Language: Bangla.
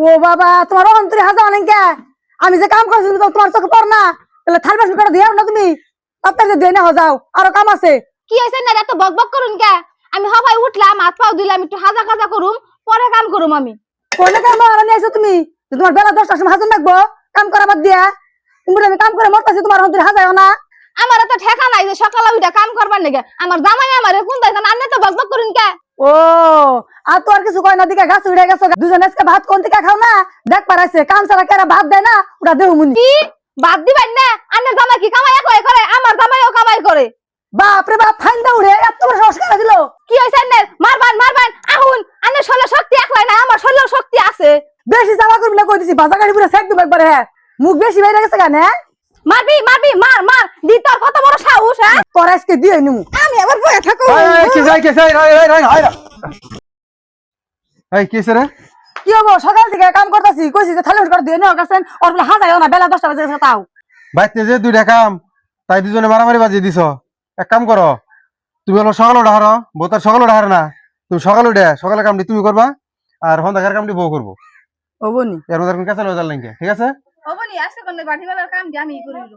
ও বাবা তোমার অন্তরে হাজা অনেক কে আমি যে কাম করছি তোমার চোখে পড় না তাহলে থাল বাসন করে দিও না তুমি তাড়াতাড়ি দিয়ে না যাও আরো কাম আছে। কি হইছে না এত বকবক করুন কে? আমি হবাই উঠলাম হাত পাও দিলাম একটু হাজা কাজা করুম পরে কাম করুম আমি। কোনে কাম আর নিয়ে আইছো তুমি যে তোমার বেলা 10টার সময় হাজর লাগবো কাম করা বাদ দিয়া তুমি আমি কাম করে মরতাছি তোমার অন্তরে হাজাও না। আমার তো ঠেকা নাই যে সকালে উঠা কাম করবার নাকি আমার জামাই আমারে কোন দাইছেন আন্নে তো বকবক করুন কে? ও আর তো আর কিছু কয় না দিকে গাছ উড়ে গেছো দুজন আজকে ভাত কোন থেকে খাও না দেখ পারাইছে কাম ছাড়া কেরা ভাত দেয় না ওটা দেহ মুনি কি বাদ দিবেন না? আন্নের জামাই কি কামাই একলাই করে? আমার জামাইও কামাই করে। বাপ রে বাপ ফাইন্দা উড়ে এত বড় সাহস করে দিল। কি হইছে আন্নের? মারবান মারবান আহুন আন্নের শরীরে শক্তি একলাই না আমার শরীরে শক্তি আছে। বেশি চাওয়া করবি না কই দিছি বাজা গাড়ি পুরো সেক দিব একবারে হ্যাঁ মুখ বেশি বাইরে গেছে কেন হ্যাঁ মারবি মারবি মার মার দি তোর কত বড় সাহস হ্যাঁ? তোর আজকে দিয়ে নিমু আমি আবার বয়ে থাকো। কি হবো সকাল থেকে কাম করতেছি কইছি যে থালে করে দিয়ে নেওয়া গেছেন ওর বলে হাজাইও না বেলা 10টা বাজে গেছে তাও বাইতে যে দুইটা কাম তাই দুজনে মারামারি বাজিয়ে দিছ। এক কাম করো, তুমি হলো সকালে উঠা হারো, বউ তার সকালে উঠা হারে না। তুমি সকালে উঠে সকালে কামটি তুমি করবা আর সন্ধ্যাকার কামটি বউ করবো। হবো নি এর মধ্যে কাছে লজাল নাই, ঠিক আছে? ওবনি আজকে কোন বাড়িওয়ালার কাম দিয়ে আমি করিল।